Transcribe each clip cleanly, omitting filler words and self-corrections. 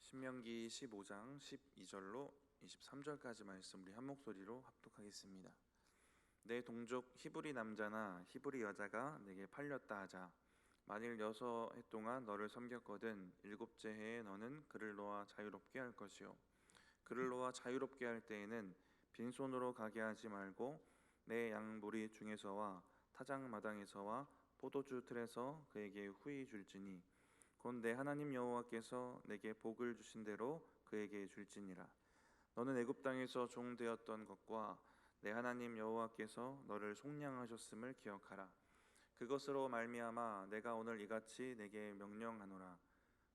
신명기 15장 12절로 23절까지 말씀 우리 한 목소리로 합독하겠습니다. 내 동족 히브리 남자나 히브리 여자가 내게 팔렸다 하자. 만일 6해 동안 너를 섬겼거든 일곱째 해에 너는 그를 놓아 자유롭게 할 것이요, 그를 놓아 자유롭게 할 때에는 빈손으로 가게 하지 말고 내 양무리 중에서와 타작마당에서와 포도주 틀에서 그에게 후히 줄지니 곧 내 하나님 여호와께서 내게 복을 주신 대로 그에게 줄지니라. 너는 애굽 땅에서 종 되었던 것과 내 하나님 여호와께서 너를 속량하셨음을 기억하라. 그것으로 말미암아 내가 오늘 이같이 내게 명령하노라.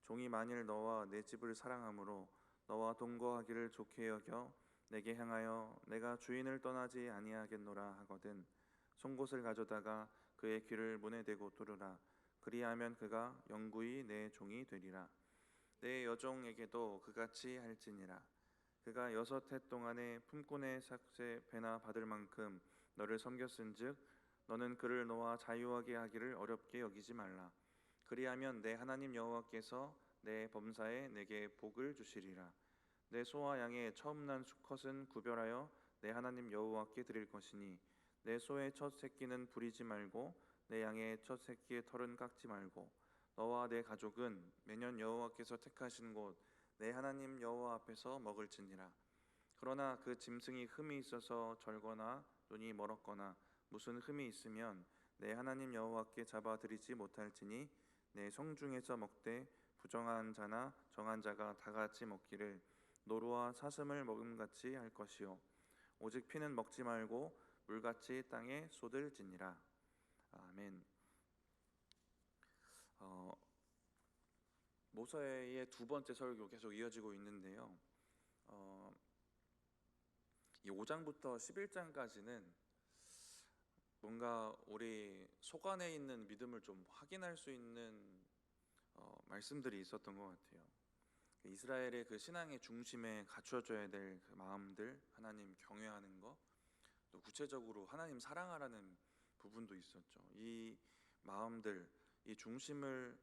종이 만일 너와 내 집을 사랑함으로 너와 동거하기를 좋게 여겨 내게 향하여 내가 주인을 떠나지 아니하겠노라 하거든 송곳을 가져다가 그의 귀를 문에 대고 뚫으라. 그리하면 그가 영구히 내 종이 되리라. 내 여종에게도 그같이 할지니라. 그가 6해 동안에 품꾼의 삭새 배나 받을 만큼 너를 섬겼은즉 너는 그를 놓아 자유하게 하기를 어렵게 여기지 말라. 그리하면 내 하나님 여호와께서 내 범사에 내게 복을 주시리라. 내 소와 양의 처음 난 수컷은 구별하여 내 하나님 여호와께 드릴 것이니 내 소의 첫 새끼는 부리지 말고 내 양의 첫 새끼의 털은 깎지 말고 너와 내 가족은 매년 여호와께서 택하신 곳 내 하나님 여호와 앞에서 먹을지니라. 그러나 그 짐승이 흠이 있어서 절거나 눈이 멀었거나 무슨 흠이 있으면 내 하나님 여호와께 잡아 드리지 못할지니 내 성중에서 먹되 부정한 자나 정한 자가 다 같이 먹기를 노루와 사슴을 먹음같이 할 것이요, 오직 피는 먹지 말고 물같이 땅에 쏟을지니라. 아멘. 모세의 두 번째 설교 계속 이어지고 있는데요. 이 5장부터 11장까지는 뭔가 우리 속 안에 있는 믿음을 좀 확인할 수 있는 말씀들이 있었던 것 같아요. 이스라엘의 그 신앙의 중심에 갖춰져야 될 그 마음들, 하나님 경외하는 거, 또 구체적으로 하나님 사랑하라는 부분도 있었죠. 이 마음들, 이 중심을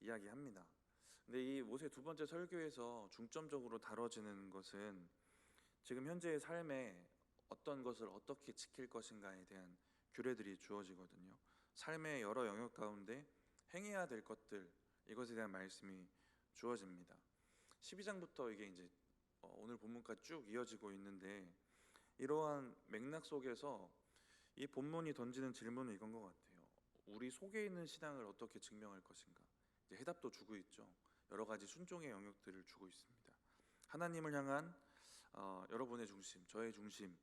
이야기합니다. 근데 이 모세 두 번째 설교에서 중점적으로 다뤄지는 것은 지금 현재의 삶에 어떤 것을 어떻게 지킬 것인가에 대한 규례들이 주어지거든요. 삶의 여러 영역 가운데 행해야 될 것들, 이것에 대한 말씀이 주어집니다. 12장부터 이게 이제 오늘 본문까지 쭉 이어지고 있는데, 이러한 맥락 속에서 이 본문이 던지는 질문은 이건 것 같아요. 우리 속에 있는 신앙을 어떻게 증명할 것인가? 이제 해답도 주고 있죠. 여러 가지 순종의 영역들을 주고 있습니다. 하나님을 향한 여러분의 중심, 저의 중심,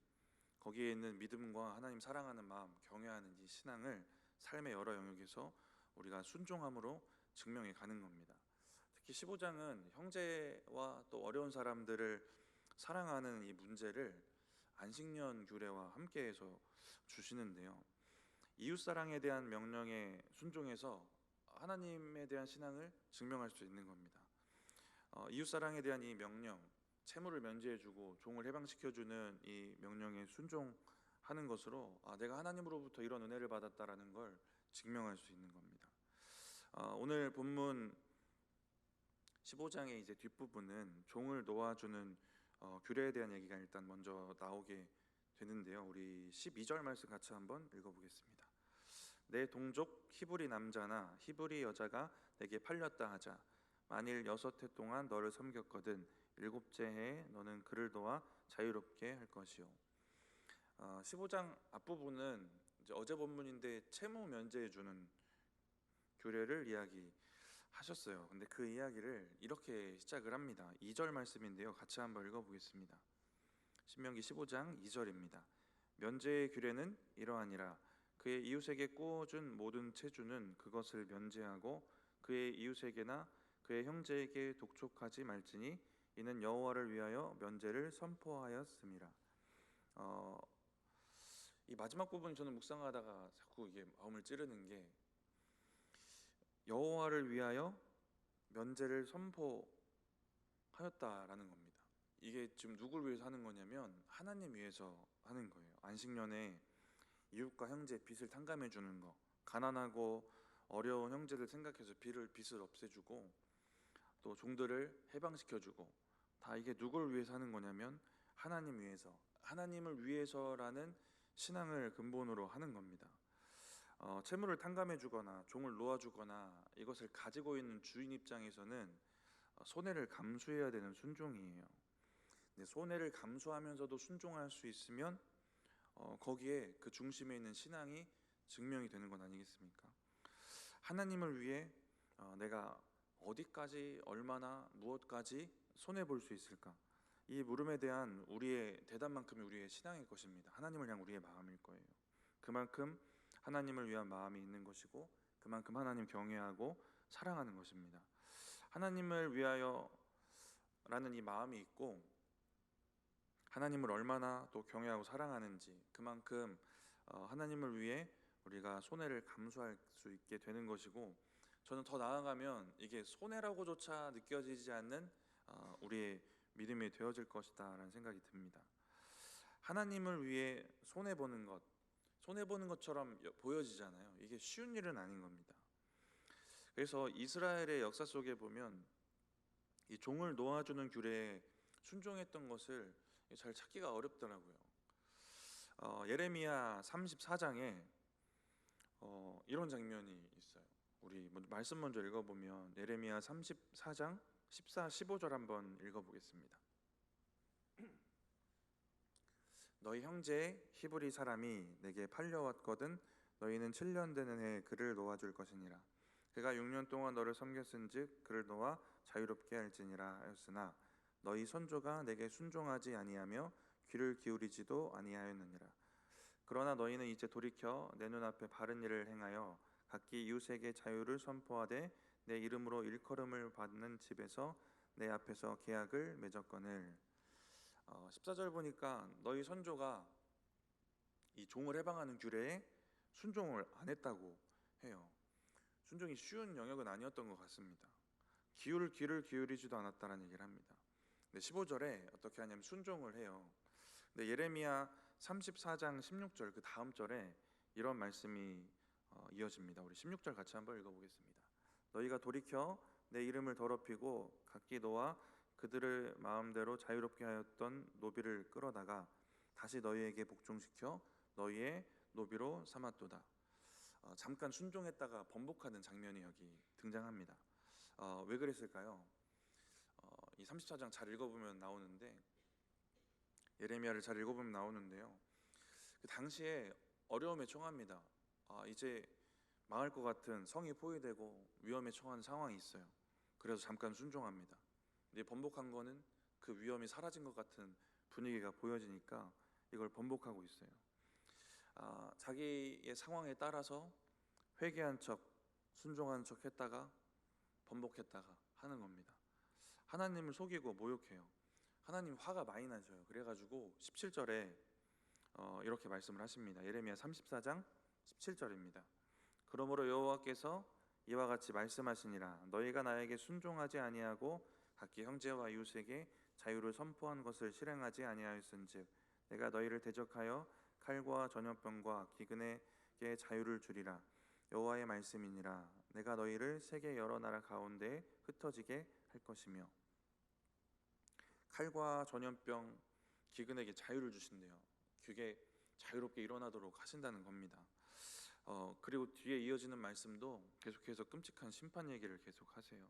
거기에 있는 믿음과 하나님 사랑하는 마음, 경외하는 이 신앙을 삶의 여러 영역에서 우리가 순종함으로 증명해 가는 겁니다. 특히 15장은 형제와 또 어려운 사람들을 사랑하는 이 문제를 안식년 규례와 함께해서 주시는데요. 이웃사랑에 대한 명령에 순종해서 하나님에 대한 신앙을 증명할 수 있는 겁니다. 이웃사랑에 대한 이 명령, 채무를 면제해주고 종을 해방시켜주는 이 명령에 순종하는 것으로 내가 하나님으로부터 이런 은혜를 받았다라는 걸 증명할 수 있는 겁니다. 오늘 본문 15장의 이제 뒷부분은 종을 놓아주는 규례에 대한 얘기가 일단 먼저 나오게 되는데요. 우리 12절 말씀 같이 한번 읽어보겠습니다. 내 동족 히브리 남자나 히브리 여자가 내게 팔렸다 하자. 만일 6해 동안 너를 섬겼거든 일곱째 해에 너는 그를 도와 자유롭게 할 것이요. 15장 앞부분은 이제 어제 본문인데 채무 면제해 주는 규례를 이야기하셨어요. 근데 그 이야기를 이렇게 시작을 합니다. 2절 말씀인데요. 같이 한번 읽어보겠습니다. 신명기 15장 2절입니다. 면제의 규례는 이러하니라. 그의 이웃에게 꾸어준 모든 채주는 그것을 면제하고 그의 이웃에게나 그의 형제에게 독촉하지 말지니 이는 여호와를 위하여 면제를 선포하였음이라. 이 마지막 부분 저는 묵상하다가 자꾸 이게 마음을 찌르는 게, 여호와를 위하여 면제를 선포하였다라는 겁니다. 이게 지금 누굴 위해서 하는 거냐면 하나님 위해서 하는 거예요. 안식년에 이웃과 형제 빚을 탕감해 주는 거, 가난하고 어려운 형제들 생각해서 빚을 없애주고 또 종들을 해방시켜주고, 다 이게 누굴 위해서 하는 거냐면 하나님 위해서, 하나님을 위해서라는 신앙을 근본으로 하는 겁니다. 채무를 탕감해주거나 종을 놓아주거나 이것을 가지고 있는 주인 입장에서는 손해를 감수해야 되는 순종이에요. 근데 손해를 감수하면서도 순종할 수 있으면 거기에 그 중심에 있는 신앙이 증명이 되는 건 아니겠습니까? 하나님을 위해 내가 어디까지, 얼마나, 무엇까지 손해 볼 수 있을까? 이 물음에 대한 우리의 대답만큼이 우리의 신앙일 것입니다. 하나님을 향한 우리의 마음일 거예요. 그만큼 하나님을 위한 마음이 있는 것이고, 그만큼 하나님 경외하고 사랑하는 것입니다. 하나님을 위하여라는 이 마음이 있고, 하나님을 얼마나 또 경외하고 사랑하는지, 그만큼 하나님을 위해 우리가 손해를 감수할 수 있게 되는 것이고, 저는 더 나아가면 이게 손해라고조차 느껴지지 않는 우리의 믿음이 되어질 것이다 라는 생각이 듭니다. 하나님을 위해 손해보는 것, 손해보는 것처럼 보여지잖아요. 이게 쉬운 일은 아닌 겁니다. 그래서 이스라엘의 역사 속에 보면 이 종을 놓아주는 규례에 순종했던 것을 잘 찾기가 어렵더라고요. 예레미야 34장에 이런 장면이 있어요. 우리 말씀 먼저 읽어보면 예레미야 34장 14, 15절 한번 읽어보겠습니다. 너희 형제 히브리 사람이 내게 팔려왔거든 너희는 7년 되는 해에 그를 놓아줄 것이니라. 그가 6년 동안 너를 섬겼은즉 그를 놓아 자유롭게 할지니라 하였으나 너희 선조가 내게 순종하지 아니하며 귀를 기울이지도 아니하였느니라. 그러나 너희는 이제 돌이켜 내 눈앞에 바른 일을 행하여 각기 이웃에게 자유를 선포하되 내 이름으로 일컬음을 받는 집에서 내 앞에서 계약을 맺었거늘. 14절 보니까 너희 선조가 이 종을 해방하는 규례에 순종을 안 했다고 해요. 순종이 쉬운 영역은 아니었던 것 같습니다. 귀를 기울이지도 않았다는 얘기를 합니다. 근데 15절에 어떻게 하냐면 순종을 해요. 근데 예레미야 34장 16절 그 다음 절에 이런 말씀이 이어집니다. 우리 16절 같이 한번 읽어보겠습니다. 너희가 돌이켜 내 이름을 더럽히고 각기 놓아 그들을 마음대로 자유롭게 하였던 노비를 끌어다가 다시 너희에게 복종시켜 너희의 노비로 삼았도다. 잠깐 순종했다가 번복하는 장면이 여기 등장합니다. 왜 그랬을까요? 이 34장 잘 읽어보면 나오는데, 예레미야를 잘 읽어보면 나오는데요, 그 당시에 어려움에 처합니다. 이제 망할 것 같은, 성이 포위되고 위험에 처한 상황이 있어요. 그래서 잠깐 순종합니다. 근데 번복한 거는 그 위험이 사라진 것 같은 분위기가 보여지니까 이걸 번복하고 있어요. 자기의 상황에 따라서 회개한 척, 순종한 척 했다가 번복했다가 하는 겁니다. 하나님을 속이고 모욕해요. 하나님 화가 많이 나셔요. 그래가지고 17절에 이렇게 말씀을 하십니다. 예레미야 34장 17절입니다. 그러므로 여호와께서 이와 같이 말씀하시니라. 너희가 나에게 순종하지 아니하고 각기 형제와 이웃에게 자유를 선포한 것을 실행하지 아니하였은즉 내가 너희를 대적하여 칼과 전염병과 기근에게 자유를 주리라. 여호와의 말씀이니라. 내가 너희를 세계 여러 나라 가운데 흩어지게 할 것이며. 칼과 전염병, 기근에게 자유를 주신대요. 그게 자유롭게 일어나도록 하신다는 겁니다. 그리고 뒤에 이어지는 말씀도 계속해서 끔찍한 심판 얘기를 계속하세요.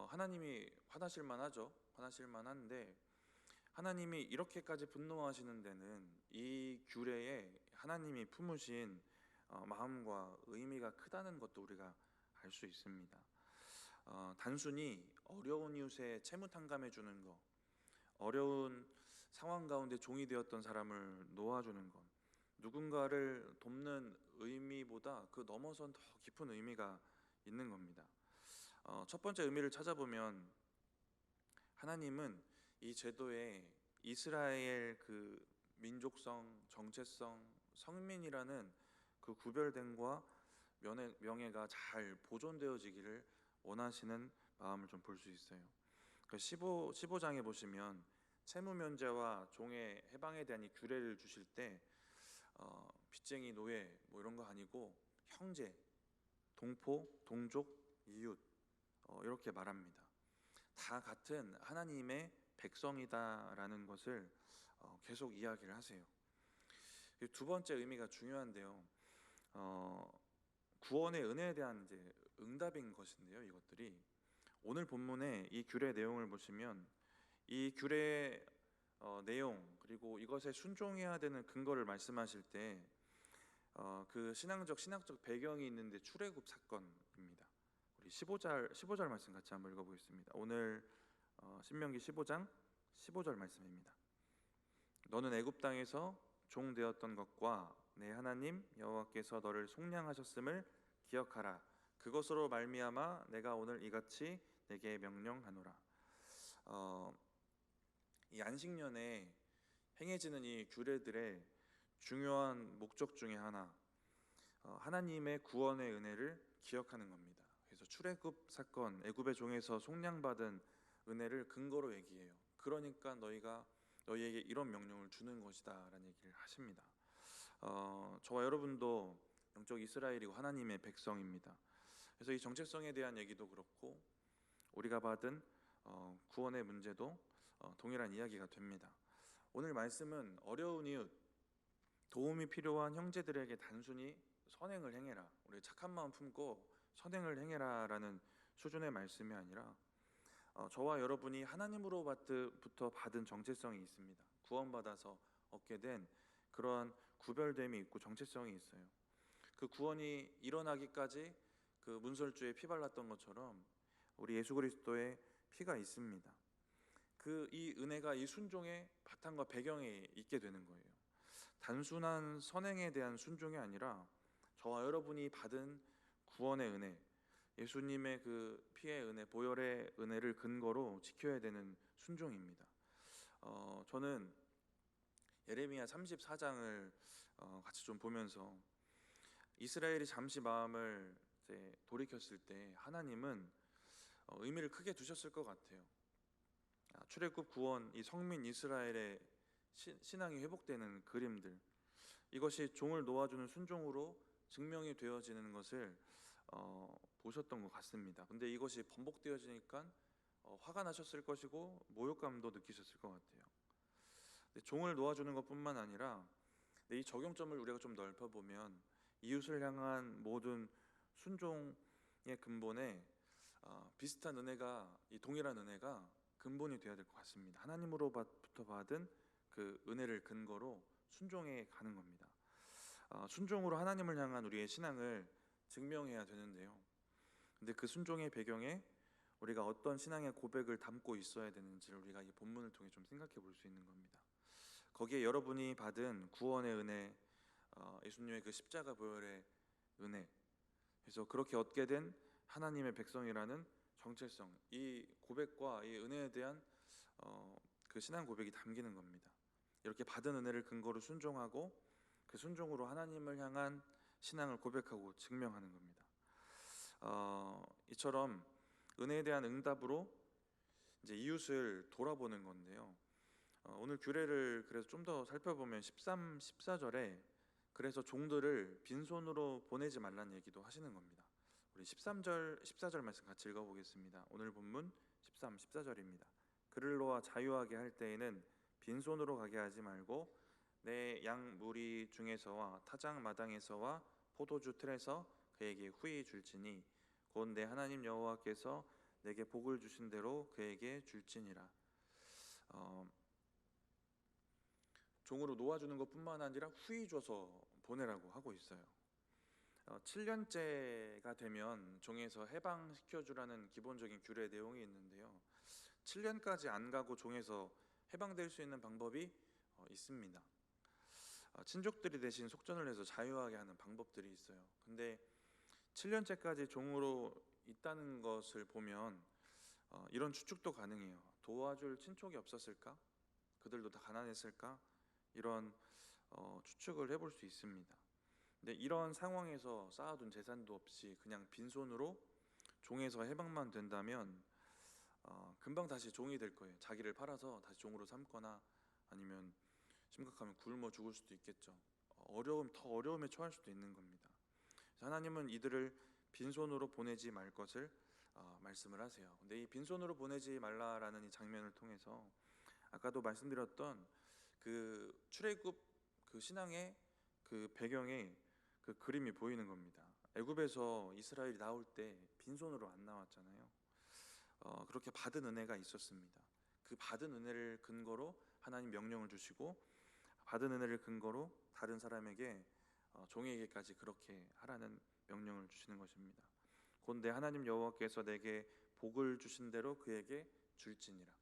하나님이 화나실 만하죠. 화나실 만한데 하나님이 이렇게까지 분노하시는 데는 이 규례에 하나님이 품으신 마음과 의미가 크다는 것도 우리가 알 수 있습니다. 단순히 어려운 이웃에 채무 탕감해 주는 것, 어려운 상황 가운데 종이 되었던 사람을 놓아주는 것, 누군가를 돕는 의미보다 그 넘어선 더 깊은 의미가 있는 겁니다. 첫 번째 의미를 찾아보면 하나님은 이 제도에 이스라엘 그 민족성, 정체성, 성민이라는 그 구별됨과 명예가 잘 보존되어지기를 원하시는 마음을 좀 볼 수 있어요. 15장에 보시면 채무 면제와 종의 해방에 대한 이 규례를 주실 때 빚쟁이, 노예 뭐 이런 거 아니고 형제, 동포, 동족, 이웃 이렇게 말합니다. 다 같은 하나님의 백성이다라는 것을 계속 이야기를 하세요. 두 번째 의미가 중요한데요. 구원의 은혜에 대한 이제 응답인 것인데요. 이것들이 오늘 본문의 이 규례 내용을 보시면 이 규례의 내용 그리고 이것에 순종해야 되는 근거를 말씀하실 때 그 신학적 배경이 있는데 출애굽 사건입니다. 우리 15절 말씀 같이 한번 읽어보겠습니다. 오늘 신명기 15장 15절 말씀입니다. 너는 애굽 땅에서 종 되었던 것과 내 하나님 여호와께서 너를 속량하셨음을 기억하라. 그것으로 말미암아 내가 오늘 이같이 내게 명령하노라. 이 안식년에 행해지는 이 규례들의 중요한 목적 중에 하나, 하나님의 구원의 은혜를 기억하는 겁니다. 그래서 출애굽 사건, 애굽의 종에서 속량받은 은혜를 근거로 얘기해요. 그러니까 너희에게 이런 명령을 주는 것이다라는 얘기를 하십니다. 저와 여러분도 영적 이스라엘이고 하나님의 백성입니다. 그래서 이 정체성에 대한 얘기도 그렇고 우리가 받은 구원의 문제도 동일한 이야기가 됩니다. 오늘 말씀은 어려운 이웃, 도움이 필요한 형제들에게 단순히 선행을 행해라, 우리 착한 마음 품고 선행을 행해라라는 수준의 말씀이 아니라 저와 여러분이 하나님으로부터 받은 정체성이 있습니다. 구원받아서 얻게 된 그러한 구별됨이 있고 정체성이 있어요. 그 구원이 일어나기까지 그 문설주에 피 발랐던 것처럼 우리 예수 그리스도의 피가 있습니다. 이 은혜가 이 순종의 바탕과 배경에 있게 되는 거예요. 단순한 선행에 대한 순종이 아니라 저와 여러분이 받은 구원의 은혜, 예수님의 그 피의 은혜, 보혈의 은혜를 근거로 지켜야 되는 순종입니다. 저는 예레미야 34장을 같이 좀 보면서 이스라엘이 잠시 마음을 이제 돌이켰을 때 하나님은 의미를 크게 두셨을 것 같아요. 출애굽 구원, 이 성민 이스라엘의 신앙이 회복되는 그림들, 이것이 종을 놓아주는 순종으로 증명이 되어지는 것을 보셨던 것 같습니다. 근데 이것이 반복되어지니까 화가 나셨을 것이고 모욕감도 느끼셨을 것 같아요. 종을 놓아주는 것뿐만 아니라 이 적용점을 우리가 좀 넓혀보면 이웃을 향한 모든 순종의 근본에 비슷한 은혜가, 이 동일한 은혜가 근본이 되어야 될 것 같습니다. 하나님으로부터 받은 그 은혜를 근거로 순종해 가는 겁니다. 순종으로 하나님을 향한 우리의 신앙을 증명해야 되는데요. 근데 그 순종의 배경에 우리가 어떤 신앙의 고백을 담고 있어야 되는지를 우리가 이 본문을 통해 좀 생각해 볼 수 있는 겁니다. 거기에 여러분이 받은 구원의 은혜, 예수님의 그 십자가 보혈의 은혜, 그래서 그렇게 얻게 된 하나님의 백성이라는 정체성, 이 고백과 이 은혜에 대한 그 신앙 고백이 담기는 겁니다. 이렇게 받은 은혜를 근거로 순종하고 그 순종으로 하나님을 향한 신앙을 고백하고 증명하는 겁니다. 이처럼 은혜에 대한 응답으로 이제 이웃을 돌아보는 건데요. 오늘 규례를 그래서 좀 더 살펴보면 13, 14절에 그래서 종들을 빈손으로 보내지 말라는 얘기도 하시는 겁니다. 우리 13절, 14절 말씀 같이 읽어보겠습니다. 오늘 본문 13, 14절입니다. 그를 놓아 자유하게 할 때에는 빈손으로 가게 하지 말고 내 양 무리 중에서와 타작 마당에서와 포도주 틀에서 그에게 후히 줄지니 곧 내 하나님 여호와께서 내게 복을 주신 대로 그에게 줄지니라. 종으로 놓아주는 것뿐만 아니라 후히 줘서 보내라고 하고 있어요. 7년째가 되면 종에서 해방시켜주라는 기본적인 규례 내용이 있는데요. 7년까지 안 가고 종에서 해방될 수 있는 방법이 있습니다. 친족들이 대신 속전을 해서 자유하게 하는 방법들이 있어요. 근데 7년째까지 종으로 있다는 것을 보면 이런 추측도 가능해요. 도와줄 친족이 없었을까? 그들도 다 가난했을까? 이런 추측을 해볼 수 있습니다. 근데 이런 상황에서 쌓아둔 재산도 없이 그냥 빈손으로 종에서 해방만 된다면 금방 다시 종이 될 거예요. 자기를 팔아서 다시 종으로 삼거나 아니면 심각하면 굶어 죽을 수도 있겠죠. 더 어려움에 처할 수도 있는 겁니다. 하나님은 이들을 빈손으로 보내지 말 것을 말씀을 하세요. 근데 이 빈손으로 보내지 말라라는 이 장면을 통해서 아까도 말씀드렸던 그 출애굽 그 신앙의 그 배경에 그 그림이 보이는 겁니다. 애굽에서 이스라엘이 나올 때 빈손으로 안 나왔잖아요. 그렇게 받은 은혜가 있었습니다. 그 받은 은혜를 근거로 하나님 명령을 주시고, 받은 은혜를 근거로 다른 사람에게 종에게까지 그렇게 하라는 명령을 주시는 것입니다. 본데 하나님 여호와께서 내게 복을 주신 대로 그에게 줄지니라.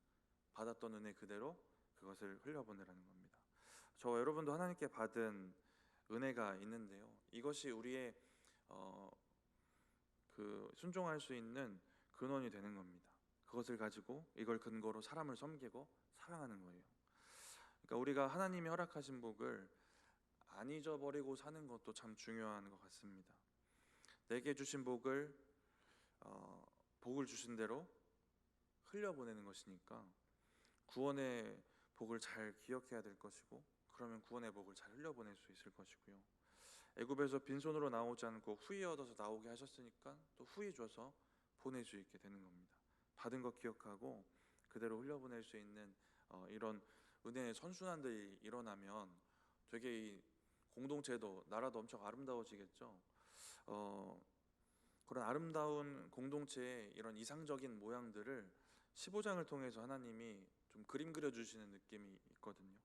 받았던 은혜 그대로 그것을 흘려보내라는 겁니다. 저와 여러분도 하나님께 받은 은혜가 있는데요, 이것이 우리의 그 순종할 수 있는 근원이 되는 겁니다. 그것을 가지고 이걸 근거로 사람을 섬기고 사랑하는 거예요. 그러니까 우리가 하나님이 허락하신 복을 안 잊어버리고 사는 것도 참 중요한 것 같습니다. 내게 주신 복을 주신 대로 흘려보내는 것이니까 구원의 복을 잘 기억해야 될 것이고, 그러면 구원의 복을 잘 흘려보낼 수 있을 것이고요. 애굽에서 빈손으로 나오지 않고 후히 얻어서 나오게 하셨으니까 또 후히 줘서 보낼 수 있게 되는 겁니다. 받은 것 기억하고 그대로 흘려보낼 수 있는 이런 은혜의 선순환들이 일어나면 되게 이 공동체도 나라도 엄청 아름다워지겠죠. 그런 아름다운 공동체의 이런 이상적인 모양들을 15장을 통해서 하나님이 좀 그림 그려주시는 느낌이 있거든요.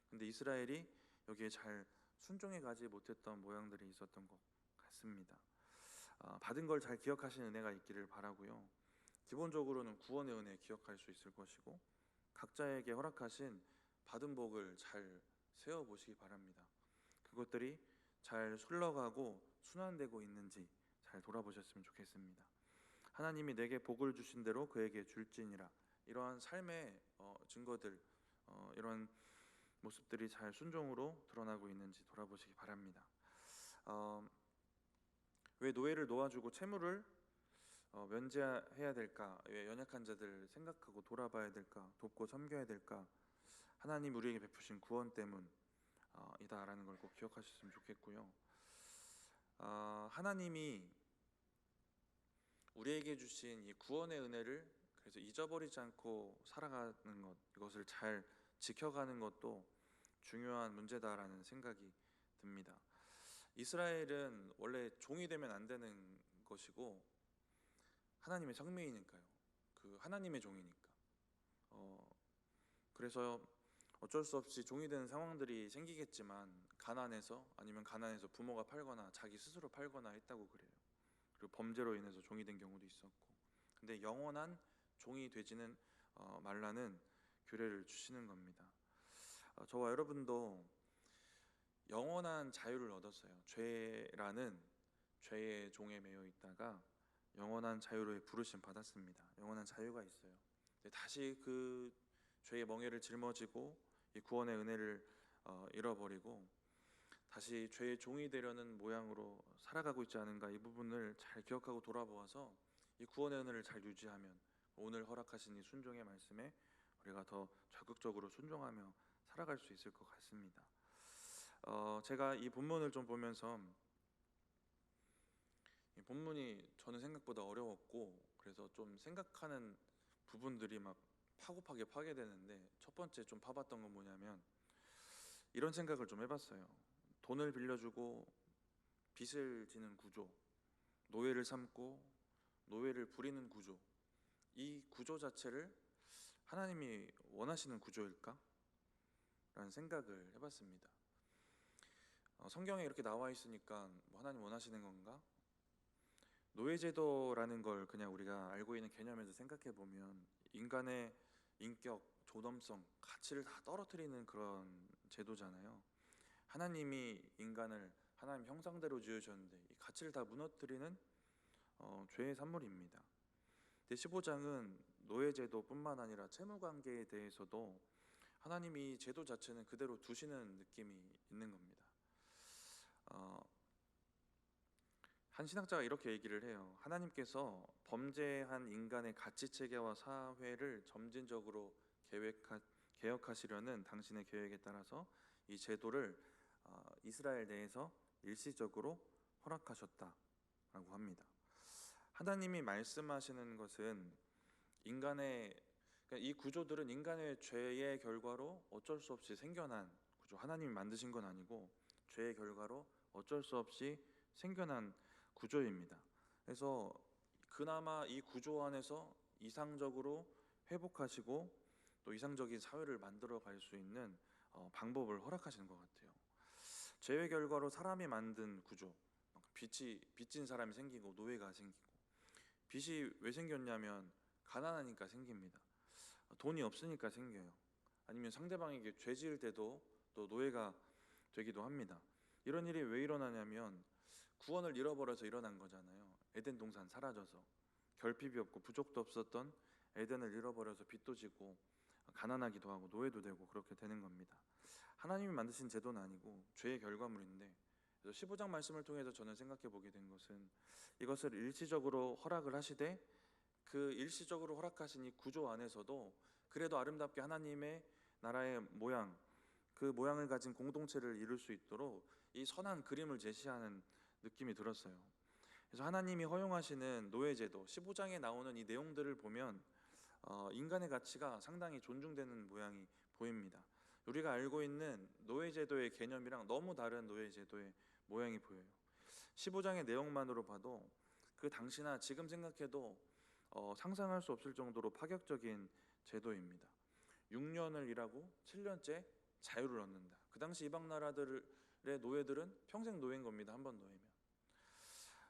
근데 이스라엘이 여기에 잘 순종해 가지 못했던 모양들이 있었던 것 같습니다. 받은 걸 잘 기억하시는 은혜가 있기를 바라고요. 기본적으로는 구원의 은혜 기억할 수 있을 것이고, 각자에게 허락하신 받은 복을 잘 세워보시기 바랍니다. 그것들이 잘 흘러가고 순환되고 있는지 잘 돌아보셨으면 좋겠습니다. 하나님이 내게 복을 주신 대로 그에게 줄지니라. 이러한 삶의 증거들, 이런 모습들이 잘 순종으로 드러나고 있는지 돌아보시기 바랍니다. 왜 노예를 놓아주고 채무를 면제해야 될까? 왜 연약한 자들 생각하고 돌아봐야 될까? 돕고 섬겨야 될까? 하나님 우리에게 베푸신 구원 때문이다라는 걸 꼭 기억하셨으면 좋겠고요. 하나님이 우리에게 주신 이 구원의 은혜를 그래서 잊어버리지 않고 살아가는 것, 이것을 잘 지켜가는 것도 중요한 문제다라는 생각이 듭니다. 이스라엘은 원래 종이 되면 안 되는 것이고 하나님의 성민이니까요. 그 하나님의 종이니까. 그래서 어쩔 수 없이 종이 되는 상황들이 생기겠지만 아니면 가난해서 부모가 팔거나 자기 스스로 팔거나 했다고 그래요. 그리고 범죄로 인해서 종이 된 경우도 있었고. 근데 영원한 종이 되지는 말라는 규례를 주시는 겁니다. 저와 여러분도 영원한 자유를 얻었어요. 죄라는 죄의 종에 매여 있다가 영원한 자유로의 부르심 받았습니다. 영원한 자유가 있어요. 다시 그 죄의 멍에를 짊어지고 이 구원의 은혜를 잃어버리고 다시 죄의 종이 되려는 모양으로 살아가고 있지 않은가, 이 부분을 잘 기억하고 돌아보아서 이 구원의 은혜를 잘 유지하면 오늘 허락하신 이 순종의 말씀에 우리가 더 적극적으로 순종하며 살아갈 수 있을 것 같습니다. 제가 이 본문을 좀 보면서, 이 본문이 저는 생각보다 어려웠고 그래서 좀 생각하는 부분들이 막 파고파게 파괴되는데, 첫 번째 좀 파봤던 건 뭐냐면 이런 생각을 좀 해봤어요. 돈을 빌려주고 빚을 지는 구조, 노예를 삼고 노예를 부리는 구조, 이 구조 자체를 하나님이 원하시는 구조일까? 라는 생각을 해봤습니다. 성경에 이렇게 나와 있으니까 뭐 하나님 원하시는 건가? 노예제도라는 걸 그냥 우리가 알고 있는 개념에서 생각해 보면 인간의 인격, 존엄성, 가치를 다 떨어뜨리는 그런 제도잖아요. 하나님이 인간을 하나님 형상대로 지으셨는데 이 가치를 다 무너뜨리는 죄의 산물입니다. 15장은 노예제도뿐만 아니라 채무관계에 대해서도 하나님이 제도 자체는 그대로 두시는 느낌이 있는 겁니다. 한 신학자가 이렇게 얘기를 해요. 하나님께서 범죄한 인간의 가치체계와 사회를 점진적으로 개혁하시려는 당신의 계획에 따라서 이 제도를 이스라엘 내에서 일시적으로 허락하셨다라고 합니다. 하나님이 말씀하시는 것은 인간의 그러니까 이 구조들은 인간의 죄의 결과로 어쩔 수 없이 생겨난 구조. 하나님이 만드신 건 아니고 죄의 결과로 어쩔 수 없이 생겨난 구조입니다. 그래서 그나마 이 구조 안에서 이상적으로 회복하시고 또 이상적인 사회를 만들어 갈 수 있는 방법을 허락하시는 것 같아요. 죄의 결과로 사람이 만든 구조, 빚진 사람이 생기고 노예가 생기고, 빚이 왜 생겼냐면 가난하니까 생깁니다. 돈이 없으니까 생겨요. 아니면 상대방에게 죄 지을 때도 또 노예가 되기도 합니다. 이런 일이 왜 일어나냐면 구원을 잃어버려서 일어난 거잖아요. 에덴 동산 사라져서 결핍이 없고 부족도 없었던 에덴을 잃어버려서 빚도 지고 가난하기도 하고 노예도 되고 그렇게 되는 겁니다. 하나님이 만드신 제도는 아니고 죄의 결과물인데, 그래서 15장 말씀을 통해서 저는 생각해 보게 된 것은 이것을 일시적으로 허락을 하시되 그 일시적으로 허락하신 이 구조 안에서도 그래도 아름답게 하나님의 나라의 모양, 그 모양을 가진 공동체를 이룰 수 있도록 이 선한 그림을 제시하는 느낌이 들었어요. 그래서 하나님이 허용하시는 노예제도 15장에 나오는 이 내용들을 보면 인간의 가치가 상당히 존중되는 모양이 보입니다. 우리가 알고 있는 노예제도의 개념이랑 너무 다른 노예제도의 모양이 보여요. 15장의 내용만으로 봐도 그 당시나 지금 생각해도 상상할 수 없을 정도로 파격적인 제도입니다. 6년을 일하고 7년째 자유를 얻는다. 그 당시 이방 나라들의 노예들은 평생 노예인 겁니다. 한 번 노예면.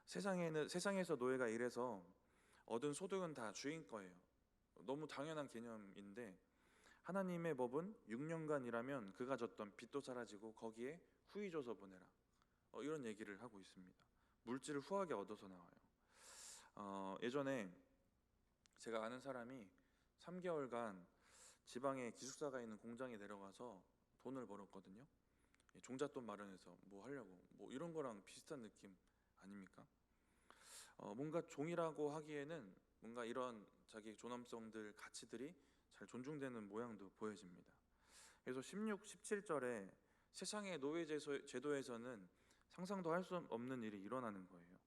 세상에서 노예가 일해서 얻은 소득은 다 주인 거예요. 너무 당연한 개념인데 하나님의 법은 6년간 일하면 그가 졌던 빚도 사라지고 거기에 후히 줘서 보내라. 이런 얘기를 하고 있습니다. 물질을 후하게 얻어서 나와요. 예전에 제가 아는 사람이 3개월간 지방에 기숙사가 있는 공장에 내려가서 돈을 벌었거든요. 종잣돈 마련해서 뭐 하려고, 뭐 이런 거랑 비슷한 느낌 아닙니까? 뭔가 종이라고 하기에는 뭔가 이런 자기 존엄성들, 가치들이 잘 존중되는 모양도 보여집니다. 그래서 16, 17절에 세상의 노예 제도에서는 상상도 할 수 없는 일이 일어나는 거예요.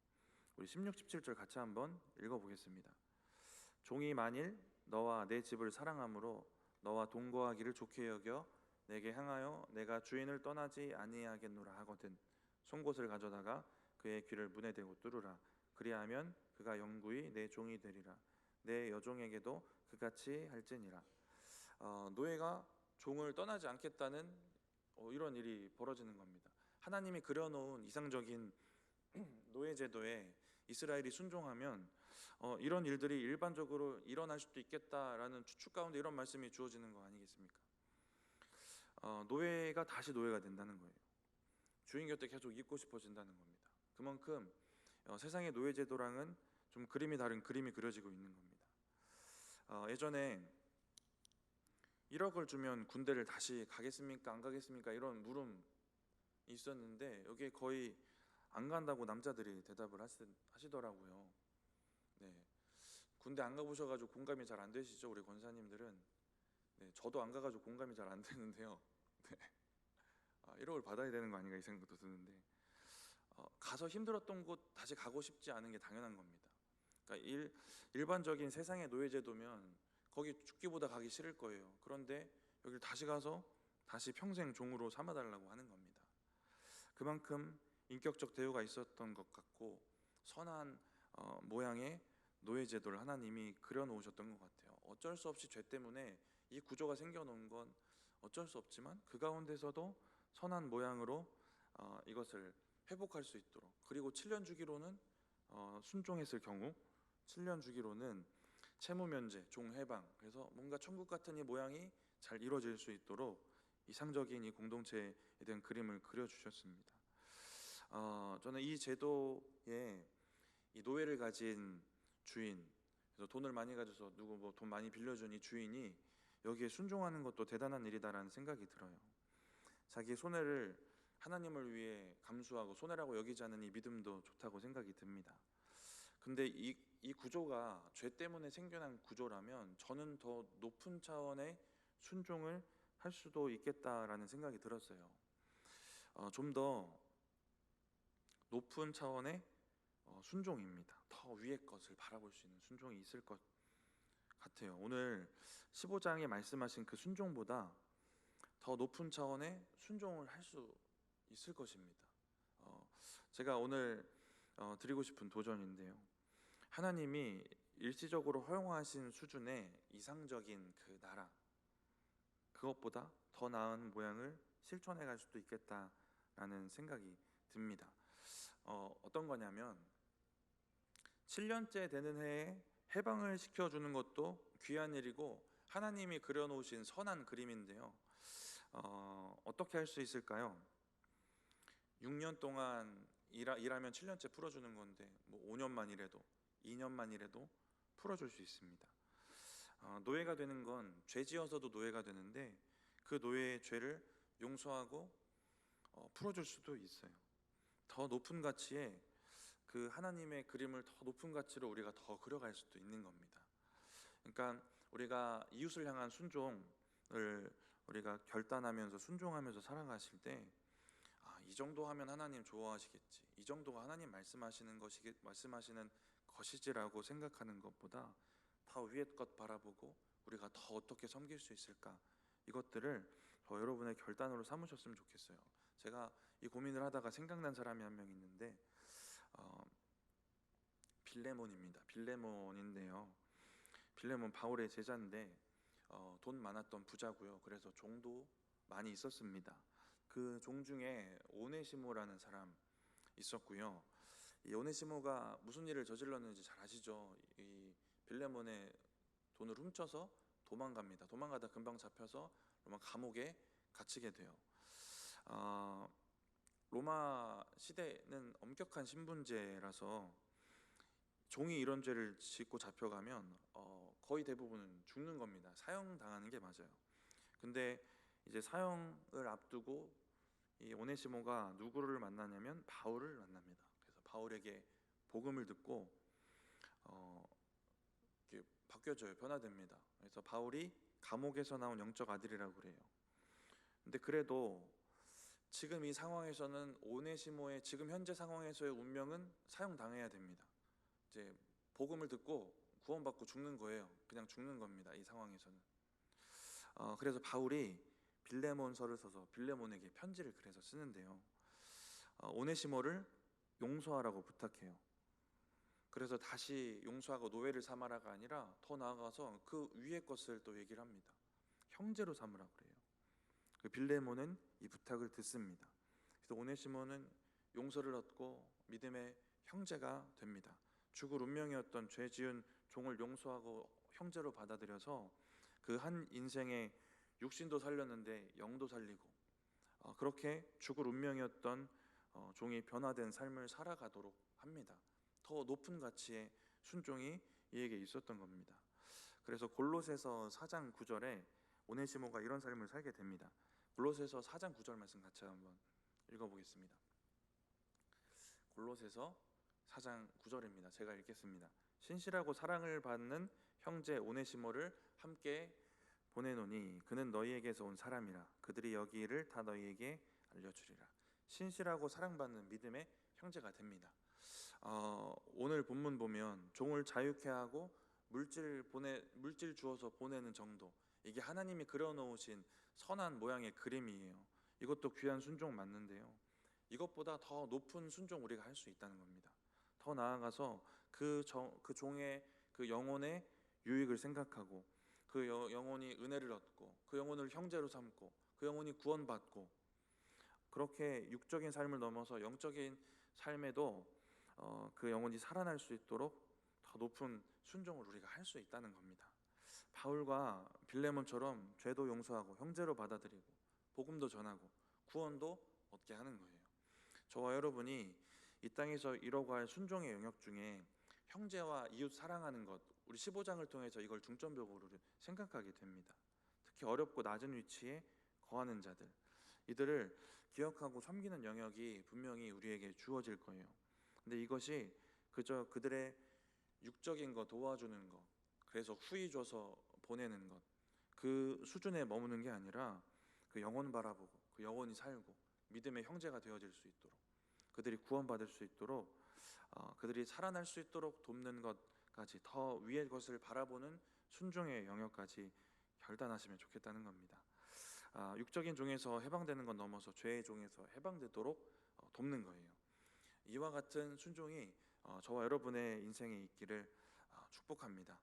우리 16, 17절 같이 한번 읽어보겠습니다. 종이 만일 너와 내 집을 사랑함으로 너와 동거하기를 좋게 여겨 내게 향하여 내가 주인을 떠나지 아니하겠노라 하거든 송곳을 가져다가 그의 귀를 문에 대고 뚫으라. 그리하면 그가 영구히 내 종이 되리라. 내 여종에게도 그같이 할지니라. 노예가 종을 떠나지 않겠다는 이런 일이 벌어지는 겁니다. 하나님이 그려놓은 이상적인 노예 제도에 이스라엘이 순종하면 이런 일들이 일반적으로 일어날 수도 있겠다라는 추측 가운데 이런 말씀이 주어지는 거 아니겠습니까? 노예가 다시 노예가 된다는 거예요. 주인 곁에 계속 있고 싶어진다는 겁니다. 그만큼 세상의 노예 제도랑은 좀 그림이 다른 그림이 그려지고 있는 겁니다. 예전에 1억을 주면 군대를 다시 가겠습니까? 안 가겠습니까? 이런 물음이 있었는데 여기에 거의 안 간다고 남자들이 대답을 하시더라고요. 네, 군대 안 가보셔가지고 공감이 잘 안 되시죠? 우리 권사님들은. 네, 저도 안 가가지고 공감이 잘 안 되는데요. 네. 1억을 받아야 되는 거 아닌가 이 생각도 드는데 가서 힘들었던 곳 다시 가고 싶지 않은 게 당연한 겁니다. 그러니까 일반적인 세상의 노예제도면 거기 죽기보다 가기 싫을 거예요. 그런데 여기를 다시 가서 다시 평생 종으로 삼아달라고 하는 겁니다. 그만큼 인격적 대우가 있었던 것 같고 선한 모양의 노예제도를 하나님이 그려놓으셨던 것 같아요. 어쩔 수 없이 죄 때문에 이 구조가 생겨놓은 건 어쩔 수 없지만 그 가운데서도 선한 모양으로 이것을 회복할 수 있도록, 그리고 7년 주기로는 순종했을 경우 7년 주기로는 채무 면제, 종 해방, 그래서 뭔가 천국 같은 이 모양이 잘 이루어질 수 있도록 이상적인 이 공동체에 대한 그림을 그려주셨습니다. 저는 이 제도에 이 노예를 가진 주인, 그래서 돈을 많이 가져서 누구 뭐 돈 많이 빌려준 이 주인이 여기에 순종하는 것도 대단한 일이다라는 생각이 들어요. 자기의 손해를 하나님을 위해 감수하고 손해라고 여기지 않은 이 믿음도 좋다고 생각이 듭니다. 근데 이 구조가 죄 때문에 생겨난 구조라면 저는 더 높은 차원의 순종을 할 수도 있겠다라는 생각이 들었어요. 좀 더 높은 차원의 순종입니다. 더 위의 것을 바라볼 수 있는 순종이 있을 것 같아요. 오늘 15장에 말씀하신 그 순종보다 더 높은 차원의 순종을 할 수 있을 것입니다. 제가 오늘 드리고 싶은 도전인데요. 하나님이 일시적으로 허용하신 수준의 이상적인 그 나라, 그것보다 더 나은 모양을 실천해 갈 수도 있겠다라는 생각이 듭니다. 어떤 거냐면 7년째 되는 해에 해방을 시켜주는 것도 귀한 일이고 하나님이 그려놓으신 선한 그림인데요. 어떻게 할 수 있을까요? 6년 동안 일하면 7년째 풀어주는 건데 뭐 5년만 일해도 2년만 일해도 풀어줄 수 있습니다. 노예가 되는 건 죄 지어서도 노예가 되는데 그 노예의 죄를 용서하고 풀어줄 수도 있어요. 더 높은 가치에 그 하나님의 그림을 더 높은 가치로 우리가 더 그려갈 수도 있는 겁니다. 그러니까 우리가 이웃을 향한 순종을 우리가 결단하면서 순종하면서 살아가실 때 이 정도 하면 하나님 좋아하시겠지, 이 정도가 하나님 말씀하시는 것이지라고 생각하는 것보다 더 위의 것 바라보고 우리가 더 어떻게 섬길 수 있을까, 이것들을 여러분의 결단으로 삼으셨으면 좋겠어요. 제가 이 고민을 하다가 생각난 사람이 한 명 있는데 빌레몬입니다. 빌레몬인데요. 빌레몬 바울의 제자인데 돈 많았던 부자고요. 그래서 종도 많이 있었습니다. 그 종 중에 오네시모라는 사람 있었고요. 이 오네시모가 무슨 일을 저질렀는지 잘 아시죠? 이 빌레몬의 돈을 훔쳐서 도망갑니다. 도망가다 금방 잡혀서 로마 감옥에 갇히게 돼요. 로마 시대는 엄격한 신분제라서 종이 이런 죄를 짓고 잡혀가면 거의 대부분은 죽는 겁니다. 사형당하는 게 맞아요. 근데 이제 사형을 앞두고 이 오네시모가 누구를 만나냐면 바울을 만납니다. 그래서 바울에게 복음을 듣고 이렇게 바뀌어져요. 변화됩니다. 그래서 바울이 감옥에서 나온 영적 아들이라고 그래요. 근데 그래도 지금 이 상황에서는 오네시모의 지금 현재 상황에서의 운명은 사형당해야 됩니다. 이제 복음을 듣고 구원받고 죽는 거예요. 그냥 죽는 겁니다. 이 상황에서는. 그래서 바울이 빌레몬서를 써서 빌레몬에게 편지를 그래서 쓰는데요. 오네시모를 용서하라고 부탁해요. 그래서 다시 용서하고 노예를 삼아라가 아니라 더 나아가서 그 위의 것을 또 얘기를 합니다. 형제로 삼으라고 그래요. 그 빌레몬은 이 부탁을 듣습니다. 그래서 오네시모는 용서를 얻고 믿음의 형제가 됩니다. 죽을 운명이었던 죄 지은 종을 용서하고 형제로 받아들여서 그 한 인생의 육신도 살렸는데 영도 살리고 그렇게 죽을 운명이었던 종이 변화된 삶을 살아가도록 합니다. 더 높은 가치의 순종이 이에게 있었던 겁니다. 그래서 골로새서 4장 9절에 오네시모가 이런 삶을 살게 됩니다. 골로새서 4장 9절 말씀 같이 한번 읽어보겠습니다. 골로새서 4장 9절입니다. 제가 읽겠습니다. 신실하고 사랑을 받는 형제 오네시모를 함께 보내노니 그는 너희에게서 온 사람이라. 그들이 여기를 다 너희에게 알려주리라. 신실하고 사랑받는 믿음의 형제가 됩니다. 오늘 본문 보면 종을 자유케 하고 물질 주어서 보내는 정도, 이게 하나님이 그려놓으신 선한 모양의 그림이에요. 이것도 귀한 순종 맞는데요. 이것보다 더 높은 순종 우리가 할 수 있다는 겁니다. 더 나아가서 그 종의 그 영혼의 유익을 생각하고 그 영혼이 은혜를 얻고 그 영혼을 형제로 삼고 그 영혼이 구원받고 그렇게 육적인 삶을 넘어서 영적인 삶에도 그 영혼이 살아날 수 있도록 더 높은 순종을 우리가 할 수 있다는 겁니다. 바울과 빌레몬처럼 죄도 용서하고 형제로 받아들이고 복음도 전하고 구원도 얻게 하는 거예요. 저와 여러분이 이 땅에서 이루어갈 할 순종의 영역 중에 형제와 이웃 사랑하는 것, 우리 15장을 통해서 이걸 중점적으로 생각하게 됩니다. 특히 어렵고 낮은 위치에 거하는 자들, 이들을 기억하고 섬기는 영역이 분명히 우리에게 주어질 거예요. 근데 이것이 그저 그들의 육적인 거 도와주는 것, 그래서 후이 줘서 보내는 것, 그 수준에 머무는 게 아니라 그 영혼 바라보고 그 영혼이 살고 믿음의 형제가 되어질 수 있도록, 그들이 구원받을 수 있도록 그들이 살아날 수 있도록 돕는 것까지, 더 위의 것을 바라보는 순종의 영역까지 결단하시면 좋겠다는 겁니다. 육적인 종에서 해방되는 건 넘어서 죄의 종에서 해방되도록 돕는 거예요. 이와 같은 순종이 저와 여러분의 인생에 있기를 축복합니다.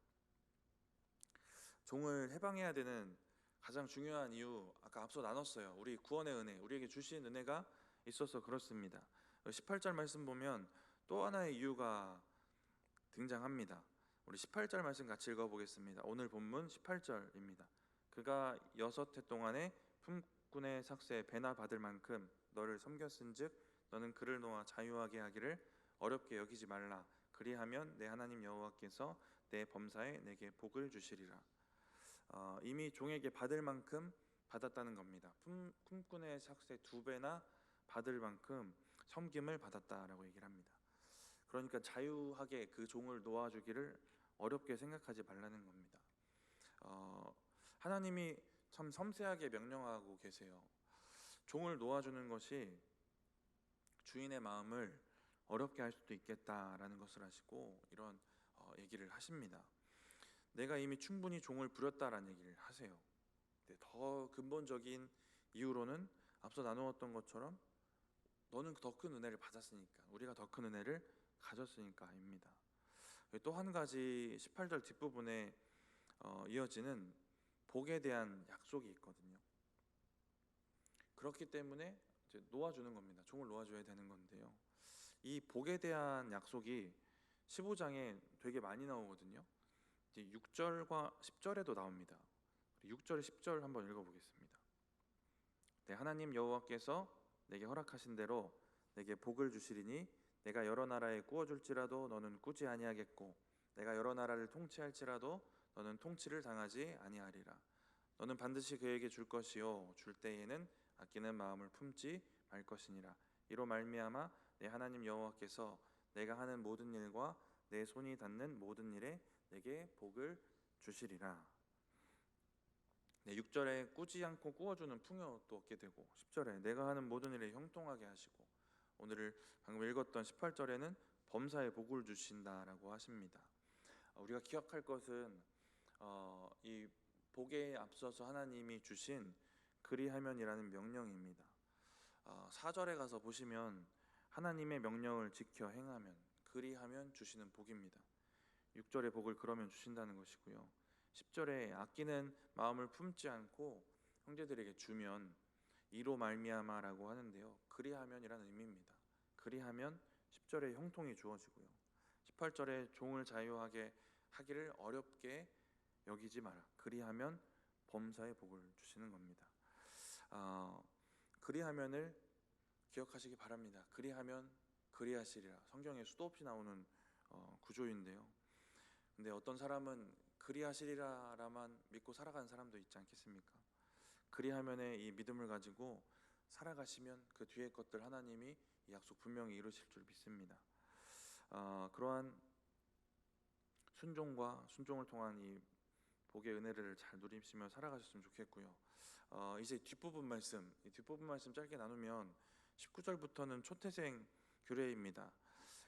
종을 해방해야 되는 가장 중요한 이유, 아까 앞서 나눴어요. 우리 구원의 은혜, 우리에게 주신 은혜가 있어서 그렇습니다. 18절 말씀 보면 또 하나의 이유가 등장합니다. 우리 18절 말씀 같이 읽어보겠습니다. 오늘 본문 18절입니다. 그가 6해 동안에 품꾼의 삭세에 배나 받을 만큼 너를 섬겼은즉 너는 그를 놓아 자유하게 하기를 어렵게 여기지 말라. 그리하면 내 하나님 여호와께서 내 범사에 내게 복을 주시리라. 이미 종에게 받을 만큼 받았다는 겁니다. 품꾼의 삭세 2배나 받을 만큼 섬김을 받았다라고 얘기를 합니다. 그러니까 자유하게 그 종을 놓아주기를 어렵게 생각하지 말라는 겁니다. 하나님이 참 섬세하게 명령하고 계세요. 종을 놓아주는 것이 주인의 마음을 어렵게 할 수도 있겠다라는 것을 아시고 이런 얘기를 하십니다. 내가 이미 충분히 종을 부렸다라는 얘기를 하세요. 더 근본적인 이유로는 앞서 나누었던 것처럼 너는 더 큰 은혜를 받았으니까, 우리가 더 큰 은혜를 가졌으니까입니다. 또 한 가지 18절 뒷부분에 이어지는 복에 대한 약속이 있거든요. 그렇기 때문에 이제 놓아주는 겁니다. 종을 놓아줘야 되는 건데요. 이 복에 대한 약속이 15장에 되게 많이 나오거든요. 이제 6절과 10절에도 나옵니다. 6절, 10절 한번 읽어보겠습니다. 네, 하나님 여호와께서 내게 허락하신 대로 내게 복을 주시리니 내가 여러 나라에 꾸어줄지라도 너는 꾸지 아니하겠고 내가 여러 나라를 통치할지라도 너는 통치를 당하지 아니하리라. 너는 반드시 그에게 줄 것이요 줄 때에는 아끼는 마음을 품지 말 것이니라. 이로 말미암아 내 하나님 여호와께서 내가 하는 모든 일과 내 손이 닿는 모든 일에 내게 복을 주시리라. 네, 6절에 꾸지 않고 꾸어주는 풍요도 얻게 되고 10절에 내가 하는 모든 일에 형통하게 하시고 오늘 방금 읽었던 18절에는 범사에 복을 주신다라고 하십니다. 우리가 기억할 것은 이 복에 앞서서 하나님이 주신 그리하면이라는 명령입니다. 4절에 가서 보시면 하나님의 명령을 지켜 행하면 그리하면 주시는 복입니다. 6절의 복을 그러면 주신다는 것이고요. 10절에 아끼는 마음을 품지 않고 형제들에게 주면 이로 말미암아라고 하는데요. 그리하면이라는 의미입니다. 그리하면 10절에 형통이 주어지고요. 18절에 종을 자유하게 하기를 어렵게 여기지 마라. 그리하면 범사에 복을 주시는 겁니다. 그리하면을 기억하시기 바랍니다. 그리하면 그리하시리라. 성경에 수도 없이 나오는 구조인데요. 근데 어떤 사람은 그리하시리라만 믿고 살아가는 사람도 있지 않겠습니까? 그리하면의 이 믿음을 가지고 살아가시면 그 뒤의 것들 하나님이 이 약속 분명히 이루실 줄 믿습니다. 그러한 순종과 순종을 통한 이 복의 은혜를 잘 누리시며 살아가셨으면 좋겠고요. 이제 뒷부분 말씀 짧게 나누면 19절부터는 초태생 규례입니다.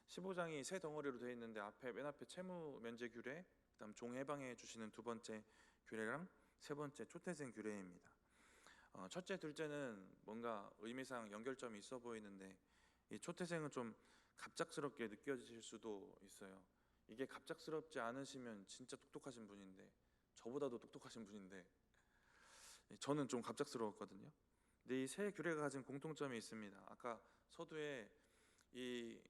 15장이 세 덩어리로 되어 있는데 맨 앞에 채무 면제 규례, 그다음 종 해방해 주시는 두 번째 규례랑 세 번째 초태생 규례입니다. 첫째, 둘째는 뭔가 의미상 연결점이 있어 보이는데 이 초태생은 좀 갑작스럽게 느껴지실 수도 있어요. 이게 갑작스럽지 않으시면 진짜 똑똑하신 분인데, 저보다도 똑똑하신 분인데 저는 좀 갑작스러웠거든요. 근데 이 세 규례가 가진 공통점이 있습니다. 아까 서두에 이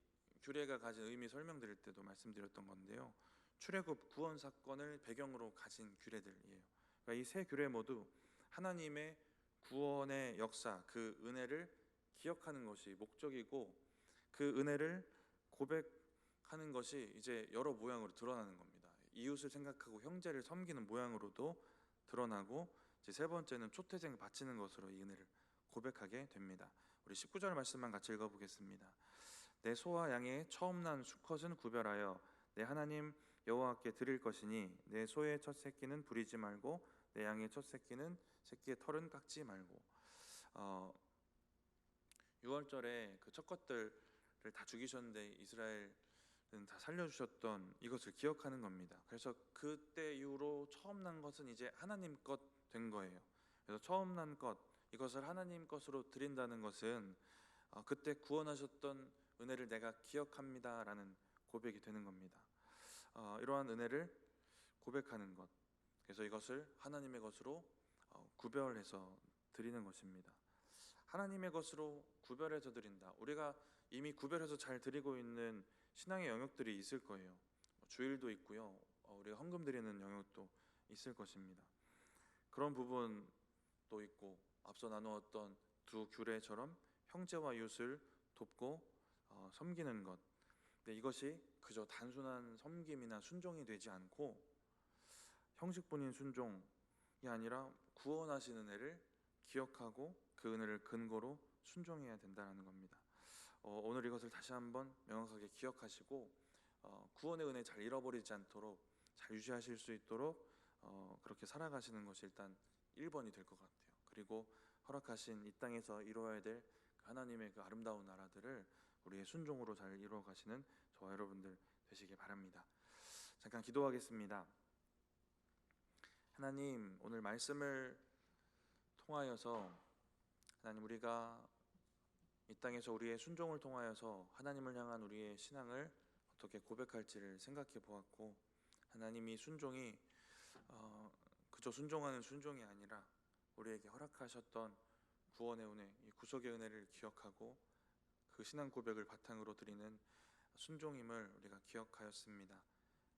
규례가 가진 의미 설명드릴 때도 말씀드렸던 건데요. 출애굽 구원 사건을 배경으로 가진 규례들이에요. 그러니까 이 세 규례 모두 하나님의 구원의 역사, 그 은혜를 기억하는 것이 목적이고 그 은혜를 고백하는 것이 이제 여러 모양으로 드러나는 겁니다. 이웃을 생각하고 형제를 섬기는 모양으로도 드러나고, 이제 세 번째는 초태생 바치는 것으로 이 은혜를 고백하게 됩니다. 우리 19절 말씀만 같이 읽어보겠습니다. 내 소와 양의 처음 난 수컷은 구별하여 내 하나님 여호와께 드릴 것이니 내 소의 첫 새끼는 부리지 말고 내 양의 첫 새끼의 털은 깎지 말고. 6월절에 그 첫 것들을 다 죽이셨는데 이스라엘 다 살려주셨던 이것을 기억하는 겁니다. 그래서 그때 이후로 처음 난 것은 이제 하나님 것 된 거예요. 그래서 처음 난 것, 이것을 하나님 것으로 드린다는 것은 그때 구원하셨던 은혜를 내가 기억합니다라는 고백이 되는 겁니다. 이러한 은혜를 고백하는 것, 그래서 이것을 하나님의 것으로 구별해서 드리는 것입니다. 하나님의 것으로 구별해서 드린다. 우리가 이미 구별해서 잘 드리고 있는 신앙의 영역들이 있을 거예요. 주일도 있고요. 우리가 헌금 드리는 영역도 있을 것입니다. 그런 부분도 있고, 앞서 나누었던 두 규례처럼 형제와 이웃을 돕고 섬기는 것. 근데 이것이 그저 단순한 섬김이나 순종이 되지 않고 형식뿐인 순종이 아니라 구원하신 은혜를 기억하고 그 은혜를 근거로 순종해야 된다는 겁니다. 오늘 이것을 다시 한번 명확하게 기억하시고 구원의 은혜 잘 잃어버리지 않도록 잘 유지하실 수 있도록 그렇게 살아가시는 것이 일단 1번이 될 것 같아요. 그리고 허락하신 이 땅에서 이루어야 될 하나님의 그 아름다운 나라들을 우리의 순종으로 잘 이루어 가시는 저와 여러분들 되시길 바랍니다. 잠깐 기도하겠습니다. 하나님, 오늘 말씀을 통하여서 하나님, 우리가 이 땅에서 우리의 순종을 통하여서 하나님을 향한 우리의 신앙을 어떻게 고백할지를 생각해 보았고, 하나님이 순종이 그저 순종하는 순종이 아니라 우리에게 허락하셨던 구원의 은혜, 이 구속의 은혜를 기억하고 그 신앙 고백을 바탕으로 드리는 순종임을 우리가 기억하였습니다.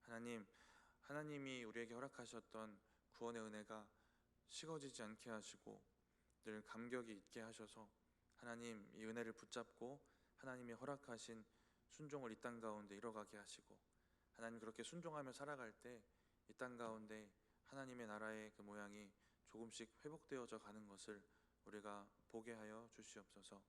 하나님, 하나님이 우리에게 허락하셨던 구원의 은혜가 식어지지 않게 하시고 늘 감격이 있게 하셔서 하나님, 이 은혜를 붙잡고 하나님이 허락하신 순종을 이 땅 가운데 이뤄가게 하시고, 하나님 그렇게 순종하며 살아갈 때 이 땅 가운데 하나님의 나라의 그 모양이 조금씩 회복되어져 가는 것을 우리가 보게 하여 주시옵소서.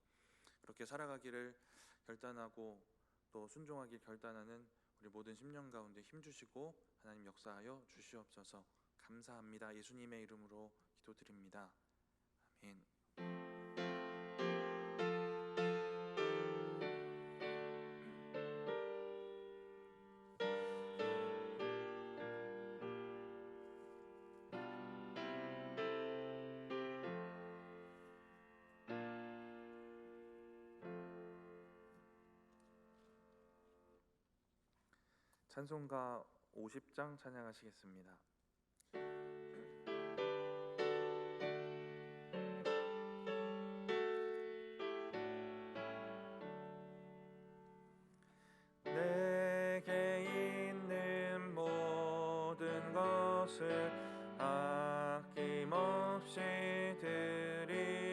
그렇게 살아가기를 결단하고 또 순종하기 결단하는 우리 모든 심령 가운데 힘주시고 하나님 역사하여 주시옵소서. 감사합니다. 예수님의 이름으로 기도드립니다. 아멘. 찬송가 50장 찬양하시겠습니다. 내게 있는 모든 것을